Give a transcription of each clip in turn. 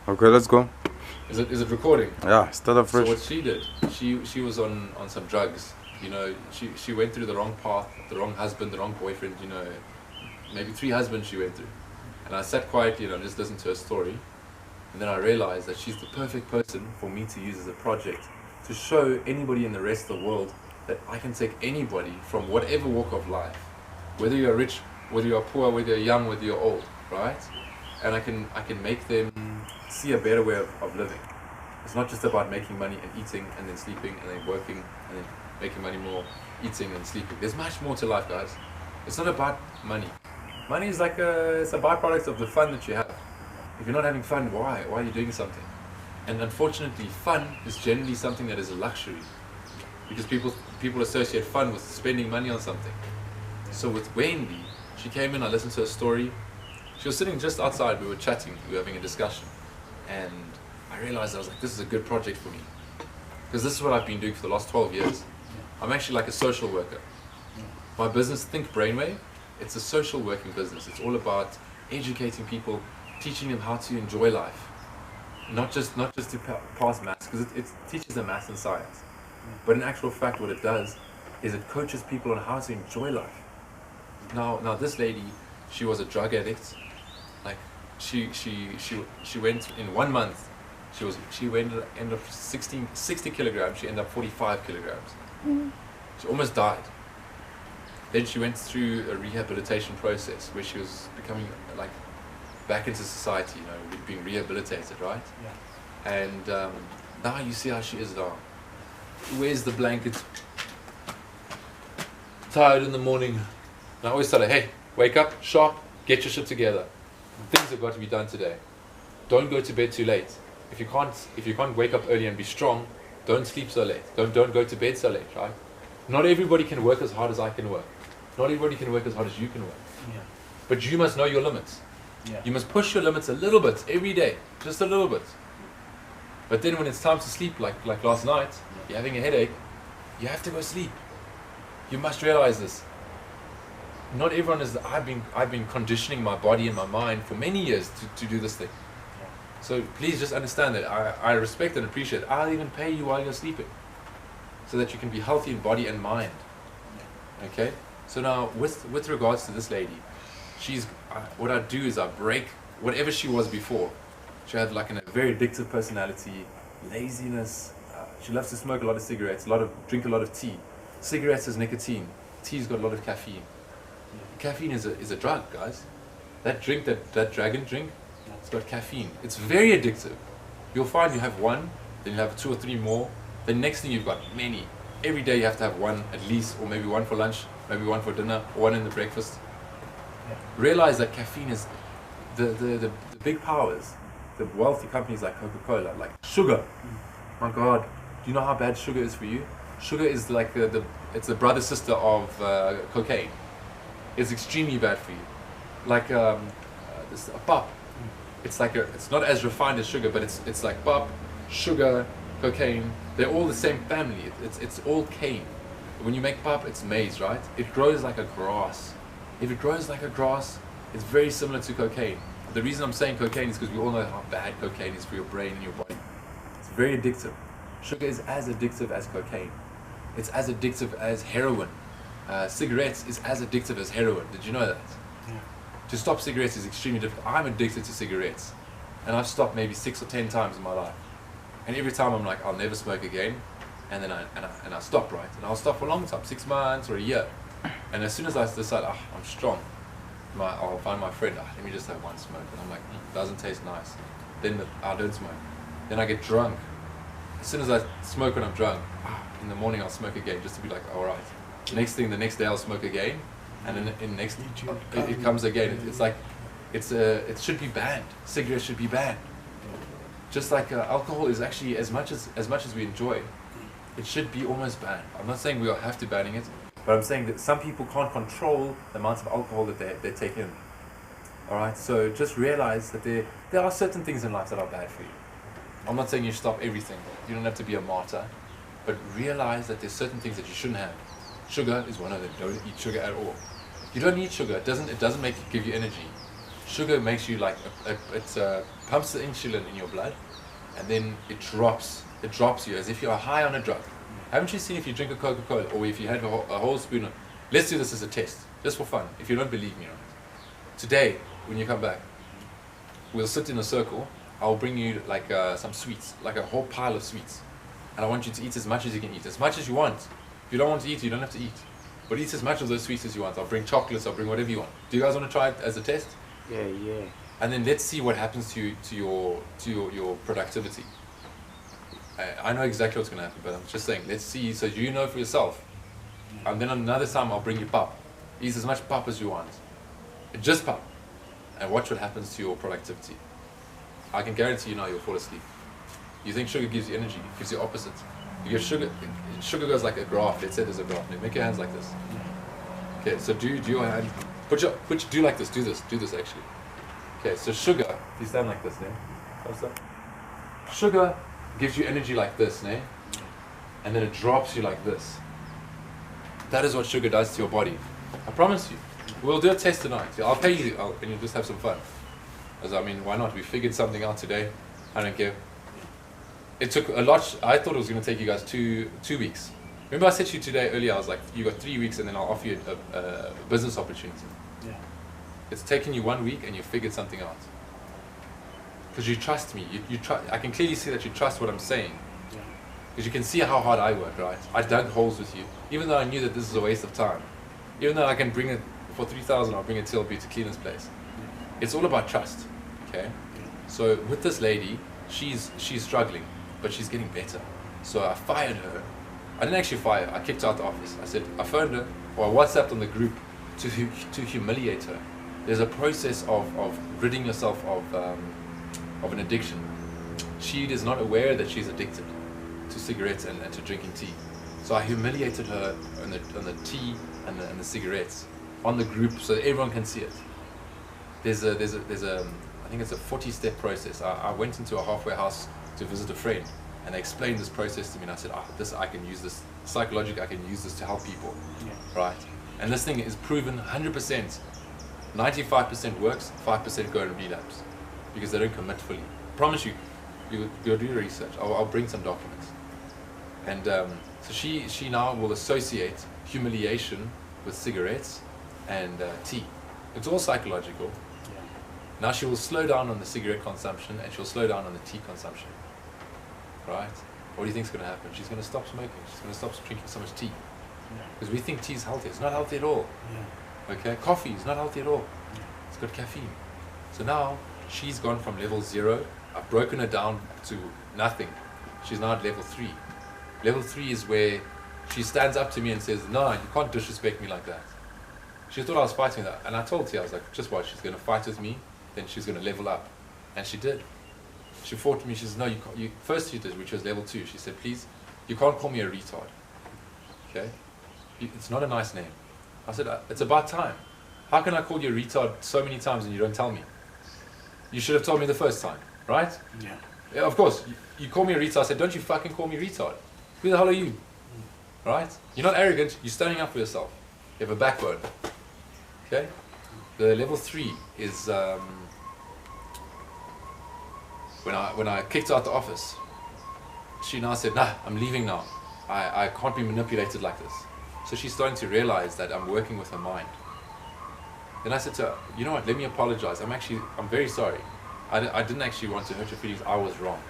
Okay, let's go. Is it recording? Yeah, start off fresh. So what she did, she was on some drugs. You know, she went through the wrong path, the wrong husband, the wrong boyfriend. You know, maybe 3 husbands she went through. And I sat quietly and I just listened to her story. And then I realized that she's the perfect person for me to use as a project to show anybody in the rest of the world that I can take anybody from whatever walk of life, whether you're rich, whether you're poor, whether you're young, whether you're old, right? And I can make them see a better way of living. It's not just about making money and eating and then sleeping and then working and then making money more, eating and sleeping. There's much more to life, guys. It's not about money. Money is like it's a byproduct of the fun that you have. If you're not having fun, why? Why are you doing something? And unfortunately, fun is generally something that is a luxury, because people associate fun with spending money on something. So with Wendy, she came in, I listened to her story. She was sitting just outside, we were chatting, we were having a discussion. And I realized, I was like, this is a good project for me. Because this is what I've been doing for the last 12 years. I'm actually like a social worker. My business, Think Brainwave, it's a social working business. It's all about educating people, teaching them how to enjoy life. Not just to pass maths, because it teaches them maths and science. But in actual fact, what it does is it coaches people on how to enjoy life. Now this lady, she was a drug addict. Like she went in 1 month. She went end up 60 kilograms. She ended up 45 kilograms. She almost died. Then she went through a rehabilitation process where she was becoming like back into society, you know, being rehabilitated, right? Yeah. And now you see how she is now. Wears the blanket, tired in the morning. And I always tell her, hey, wake up, sharp, get your shit together. Things have got to be done today. Don't go to bed too late. If you can't wake up early and be strong, don't sleep so late. Don't go to bed so late, right? Not everybody can work as hard as I can work. Not everybody can work as hard as you can work. Yeah. But you must know your limits. Yeah. You must push your limits a little bit every day, just a little bit. But then when it's time to sleep, like last night, you're having a headache, you have to go sleep. You must realize this. Not everyone is. I've been conditioning my body and my mind for many years to do this thing. So please just understand that I respect and appreciate it. I'll even pay you while you're sleeping, so that you can be healthy in body and mind. Okay. So now with regards to this lady, what I do is I break whatever she was before. She had like a very addictive personality, laziness. She loves to smoke a lot of cigarettes, drink a lot of tea. Cigarettes has nicotine. Tea's got a lot of caffeine. Caffeine is a drug, guys. That drink, that dragon drink, it's got caffeine. It's very addictive. You'll find you have one, then you have 2 or 3 more. The next thing you've got many. Every day you have to have one at least, or maybe one for lunch, maybe one for dinner, or one in the breakfast. Realize that caffeine is the big powers, the wealthy companies like Coca-Cola, like sugar. My God, do you know how bad sugar is for you? Sugar is like it's the brother sister of cocaine. It's extremely bad for you. Like a pop. It's not as refined as sugar, but it's like pop, sugar, cocaine. They're all the same family. It's all cane. When you make pop, it's maize, right? It grows like a grass. If it grows like a grass, it's very similar to cocaine. The reason I'm saying cocaine is because we all know how bad cocaine is for your brain and your body. It's very addictive. Sugar is as addictive as cocaine. It's as addictive as heroin. Cigarettes is as addictive as heroin. Did you know that? Yeah. To stop cigarettes is extremely difficult. I'm addicted to cigarettes. And I've stopped maybe 6 or 10 times in my life. And every time I'm like, I'll never smoke again. And then I stop, right? And I'll stop for a long time, 6 months or a year. And as soon as I decide, I'm strong, I'll find my friend, let me just have one smoke. And I'm like, doesn't taste nice. Then I don't smoke. Then I get drunk. As soon as I smoke when I'm drunk, in the morning I'll smoke again, just to be like, all right. The next day I'll smoke again, and then it comes again. It's like, it should be banned. Cigarettes should be banned. Just like alcohol is actually as much as we enjoy, it should be almost banned. I'm not saying we have to banning it, but I'm saying that some people can't control the amount of alcohol that they take in. All right, so just realize that there are certain things in life that are bad for you. I'm not saying you stop everything. You don't have to be a martyr, but realize that there's certain things that you shouldn't have. Sugar is one of them. Don't eat sugar at all. You don't need sugar. It doesn't give you energy. Sugar makes you like it pumps the insulin in your blood, and then it drops you as if you are high on a drug. Haven't you seen if you drink a Coca-Cola or if you have a whole spoon of, let's do this as a test, just for fun, if you don't believe me, right? Today, when you come back, we'll sit in a circle, I'll bring you like some sweets, like a whole pile of sweets. And I want you to eat as much as you can eat, as much as you want. If you don't want to eat, you don't have to eat. But eat as much of those sweets as you want. I'll bring chocolates, I'll bring whatever you want. Do you guys want to try it as a test? Yeah, yeah. And then let's see what happens to your productivity. I know exactly what's going to happen, but I'm just saying, let's see so you know for yourself. And then another time I'll bring you pop. Eat as much pop as you want. Just pop. And watch what happens to your productivity. I can guarantee you now you'll fall asleep. You think sugar gives you energy, it gives you opposite. You give sugar goes like a graph. Let's say there's a graph. Make your hands like this. Okay, so do your hand, do like this, do this actually. Okay, so sugar, you stand like this, ne? Sugar gives you energy like this, ne? And then it drops you like this. That is what sugar does to your body. I promise you. We'll do a test tonight. I'll pay you, and you'll just have some fun. As I mean, why not? We figured something out today. I don't care. It took a lot. I thought it was going to take you guys two weeks. Remember I said to you today earlier, I was like, you got 3 weeks and then I'll offer you a business opportunity. Yeah. It's taken you 1 week and you figured something out. Because you trust me. I can clearly see that you trust what I'm saying. Because you can see how hard I work, right? I dug holes with you. Even though I knew that this is a waste of time. Even though I can bring it, for 3,000 I'll bring a TLB to clean this place. It's all about trust, okay? So with this lady, she's struggling, but she's getting better. So I fired her. I didn't actually fire her. I kicked her out the office. I phoned her, or I WhatsApped on the group to humiliate her. There's a process of ridding yourself of an addiction. She is not aware that she's addicted to cigarettes and to drinking tea. So I humiliated her on the tea and the cigarettes on the group so that everyone can see it. There's a I think it's a 40-step process. I went into a halfway house to visit a friend, and they explained this process to me, and I said, I can use this psychologically. I can use this to help people, right? And this thing is proven 100%. 95% works, 5% go and relapse because they don't commit fully. Promise you, you'll do your research. I'll bring some documents. And so she now will associate humiliation with cigarettes and tea. It's all psychological. Now she will slow down on the cigarette consumption and she'll slow down on the tea consumption. Right? What do you think is going to happen? She's going to stop smoking. She's going to stop drinking so much tea. Because we think tea is healthy. It's not healthy at all. Okay? Coffee is not healthy at all. It's got caffeine. So now she's gone from level 0. I've broken her down to nothing. She's now at level 3. Level 3 is where she stands up to me and says, no, you can't disrespect me like that. She thought I was fighting that. And I told her, I was like, just watch, she's going to fight with me, then she's going to level up. And she did. She fought me. She says, no, you can't. First she did, which was level 2. She said, please, you can't call me a retard. Okay? It's not a nice name. I said, it's about time. How can I call you a retard so many times and you don't tell me? You should have told me the first time, right? Yeah, of course. You call me a retard. I said, don't you fucking call me retard. Who the hell are you? Right? You're not arrogant. You're standing up for yourself. You have a backbone. Okay? The level 3 is when I kicked her out the office. She now said, nah, I'm leaving now. I can't be manipulated like this. So she's starting to realize that I'm working with her mind. Then I said to her, you know what, let me apologize. I'm very sorry. I didn't actually want to hurt your feelings. I was wrong.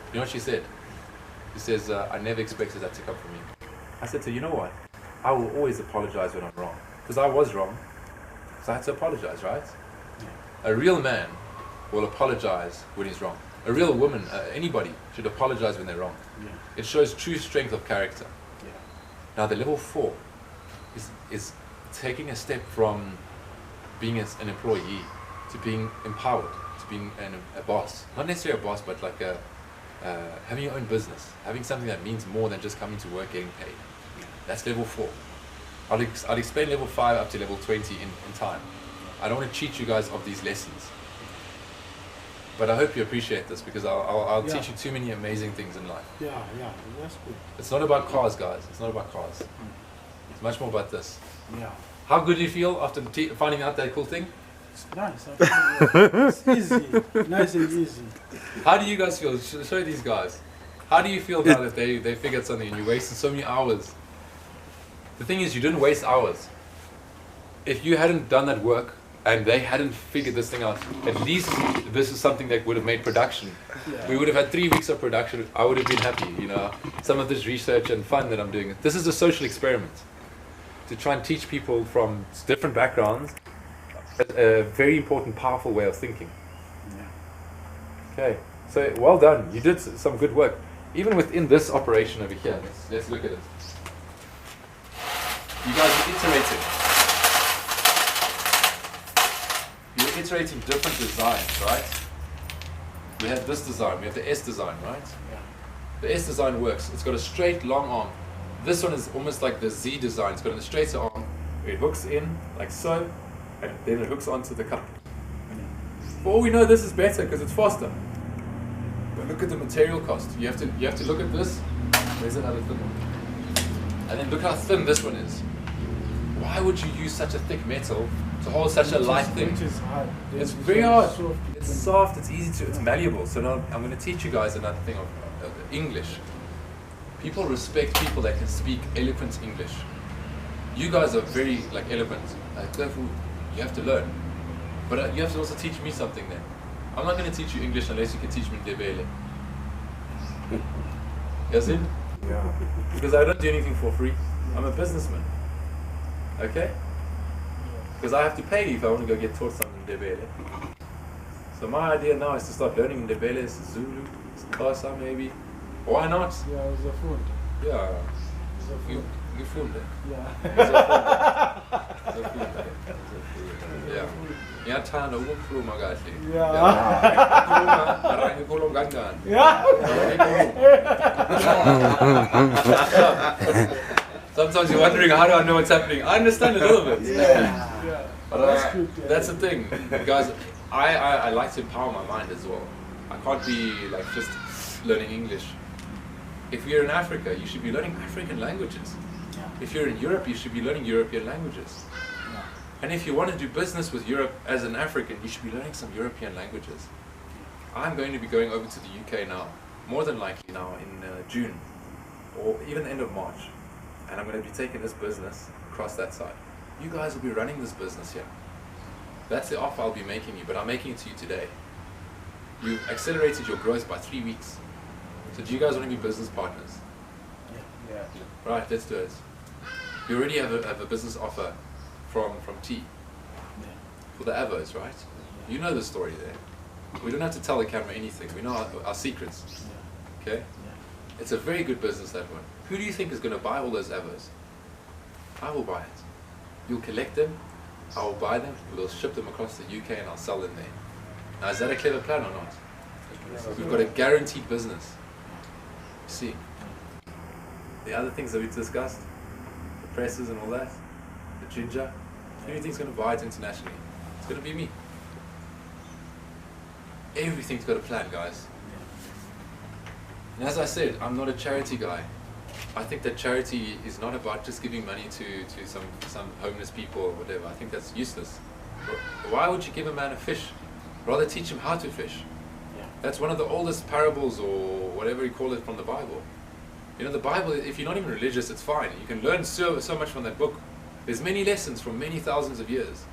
You know what she said? She says, I never expected that to come from you. I said to her, you know what? I will always apologize when I'm wrong. Because I was wrong. So I had to apologize, right? A real man will apologize when he's wrong. A real woman, anybody, should apologize when they're wrong. It shows true strength of character. Now the level 4 is taking a step from being an employee to being empowered, to being a boss. Not necessarily a boss, but like having your own business, having something that means more than just coming to work getting paid. That's level 4. I'll explain level 5 up to level 20 in time. I don't want to cheat you guys of these lessons. But I hope you appreciate this because I'll teach you too many amazing things in life. Yeah, that's good. It's not about cars, guys. It's not about cars. It's much more about this. Yeah. How good do you feel after finding out that cool thing? It's nice. It's easy. Nice and easy. How do you guys feel? Show these guys. How do you feel now that they figured something and you wasted so many hours? The thing is, you didn't waste hours. If you hadn't done that work and they hadn't figured this thing out, at least this is something that would have made production. Yeah. We would have had 3 weeks of production. I would have been happy, you know. Some of this research and fun that I'm doing. This is a social experiment to try and teach people from different backgrounds a very important, powerful way of thinking. Yeah. Okay, so well done. You did some good work. Even within this operation over here, let's look at it. You guys are iterating. You're iterating different designs, right? We have this design, we have the S design, right? Yeah. The S design works. It's got a straight, long arm. This one is almost like the Z design. It's got a straighter arm. It hooks in like so, and then it hooks onto the cup. For all we know, this is better because it's faster. But look at the material cost. You have to look at this. Where's another thin one? And then look how thin this one is. Why would you use such a thick metal to hold such a light thing? Which is hard. It's very hard. It's soft. It's easy to. It's malleable. So now I'm going to teach you guys another thing of English. People respect people that can speak eloquent English. You guys are very like eloquent. Therefore, you have to learn. But you have to also teach me something then. I'm not going to teach you English unless you can teach me Ndebele. Yes, it? Yeah. Because I don't do anything for free. I'm a businessman. Okay? Because I have to pay you if I want to go get taught something Ndebele. So my idea now is to start learning Ndebele, Zulu, Xhosa maybe. Why not? Yeah, it's a food. Yeah. It's a food. You filmed it. Yeah. Yeah. Ngiyathanda ukukhuluma kahle. Yeah. Mara ngikhuluma kanjani? Yeah. Sometimes you're wondering, how do I know what's happening? I understand a little bit. Yeah. But That's good, yeah. that's the thing, guys. I like to empower my mind as well. I can't be like just learning English. If you're in Africa, you should be learning African languages. Yeah. If you're in Europe, you should be learning European languages. Yeah. And if you want to do business with Europe as an African, you should be learning some European languages. I'm going to be going over to the UK now, more than likely now in June, or even the end of March. And I'm going to be taking this business across that side. You guys will be running this business here. That's the offer I'll be making you, but I'm making it to you today. You've accelerated your growth by 3 weeks. So do you guys want to be business partners? Yeah. Right, let's do it. You already have a business offer from T Yeah. for the Avos, right? You know the story there. We don't have to tell the camera anything. We know our secrets. Yeah. Okay? Yeah. It's a very good business, that one. Who do you think is going to buy all those Avos? I will buy it. You'll collect them, I will buy them, we'll ship them across the UK and I'll sell them there. Now, is that a clever plan or not? We've got a guaranteed business. You see, the other things that we discussed, the presses and all that, the ginger, who do you think is going to buy it internationally? It's going to be me. Everything's got a plan, guys. And as I said, I'm not a charity guy. I think that charity is not about just giving money to some homeless people or whatever. I think that's useless. Why would you give a man a fish? Rather teach him how to fish. Yeah. That's one of the oldest parables or whatever you call it from the Bible. You know, the Bible, if you're not even religious, it's fine. You can learn so much from that book. There's many lessons from many thousands of years.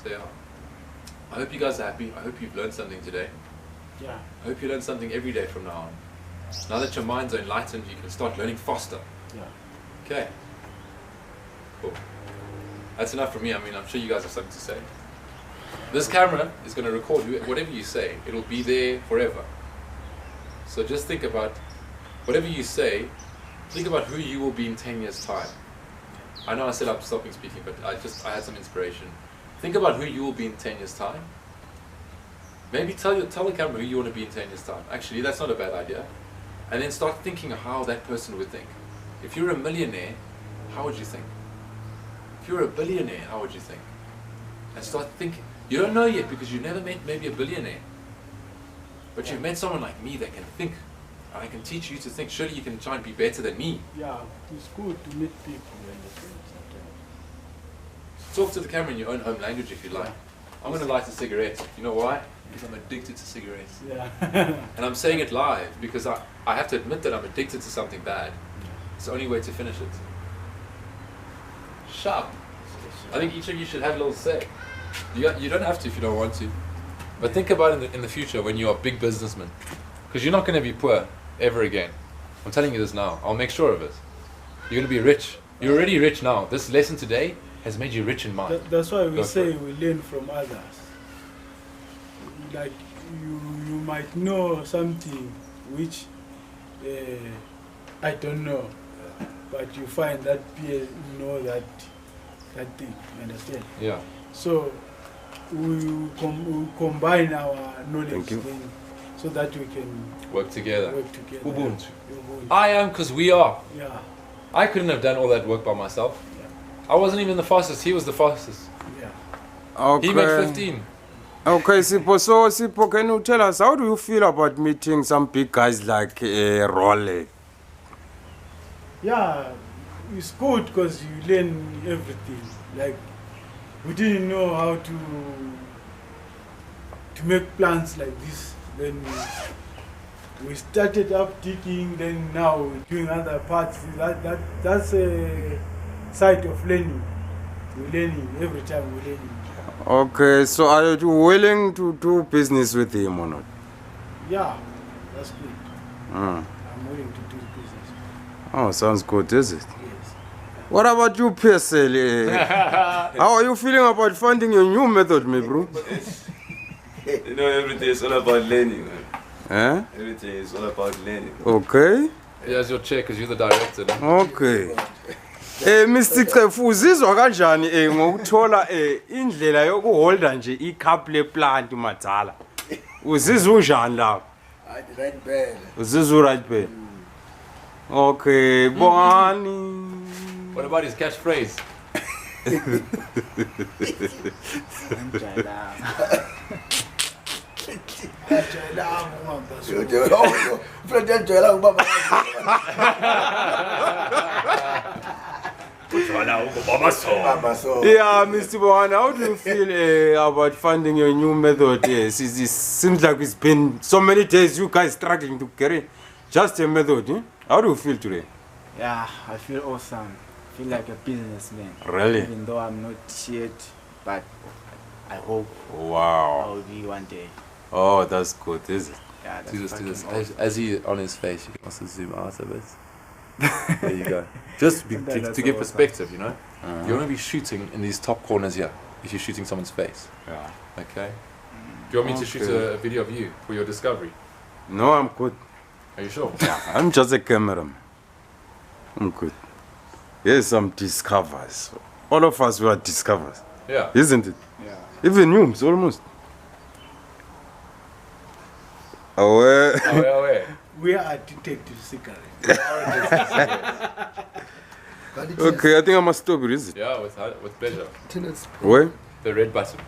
So yeah, I hope you guys are happy. I hope you've learned something today. Yeah. I hope you learn something every day from now on. Now that your minds are enlightened, you can start learning faster. Yeah. Okay. Cool. That's enough for me. I mean, I'm sure you guys have something to say. This camera is going to record whatever you say. It'll be there forever. So just think about whatever you say. Think about who you will be in 10 years' time. I know I said I'm stopping speaking, but I had some inspiration. Think about who you will be in 10 years' time. Maybe tell the camera who you want to be in 10 years' time. Actually, that's not a bad idea. And then start thinking of how that person would think. If you're a millionaire, how would you think? If you're a billionaire, how would you think? And start thinking. You don't know yet because you've never met maybe a billionaire. But you've met someone like me that can think. And I can teach you to think. Surely you can try and be better than me. Yeah, it's good to meet people and sometimes. Talk to the camera in your own home language if you like. I'm going to light a cigarette. You know why? Because I'm addicted to cigarettes. Yeah. And I'm saying it live because I have to admit that I'm addicted to something bad. It's the only way to finish it. Sharp. I think each of you should have a little say. You don't have to if you don't want to. But think about it in the future when you are big businessmen. Because you're not going to be poor ever again. I'm telling you this now. I'll make sure of it. You're going to be rich. You're already rich now. This lesson today has made you rich in mind. That's why we say we learn from others. Like you might know something which I don't know, but you find that peer know that thing. You understand? Yeah. So we combine our knowledge then, so that we can work together. Ubuntu. I am because we are. Yeah. I couldn't have done all that work by myself. Yeah. I wasn't even the fastest. He was the fastest. Yeah. Okay. He made 15. Okay, Sipho. So, Sipho, can you tell us how do you feel about meeting some big guys like Role? Yeah, it's good because you learn everything. Like we didn't know how to make plans like this. Then we started up digging. Then now we're doing other parts. That's a side of learning. We're learning every time. We're learning. Okay, so are you willing to do business with him or not? Yeah, that's good. I'm willing to do business. Oh, sounds good, is it? Yes. What about you, PSL? How are you feeling about finding your new method, my bro? You know, everything is all about learning, man. Eh? Everything is all about learning. Okay. Here's your chair because you're the director. No? Okay. Mr. Cefu, uzizwa kanjani ngokuthola indlela yokuholda nje icup le plant madala? Uzizwa unjani la? Right bad. Uzizwa right bad. Okay, Bongani. What about his catchphrase? Yeah, Mr. Bongani, how do you feel about finding your new method? Yes, it seems like it's been so many days you guys struggling to carry just a method. Eh? How do you feel today? Yeah, I feel awesome. I feel like a businessman. Really? Even though I'm not yet, but I hope I Wow. will be one day. Oh, that's good, is it? Yeah, that's Do this. fucking awesome. As he on his face, you can also zoom out a bit. There you go. Just to give awesome. perspective, you know. You want to be shooting in these top corners here if you're shooting someone's face. Yeah. Okay. Do you want me to shoot a video of you for your discovery? No, I'm good. Are you sure? I'm just a cameraman. I'm good. Here's some discovers. All of us were discovers, Yeah. isn't it? Yeah. Even you, almost. Oh, Away. We are addicted to cigarettes. okay, I think I must stop it, is it? Yeah, with pleasure. Where? The red button.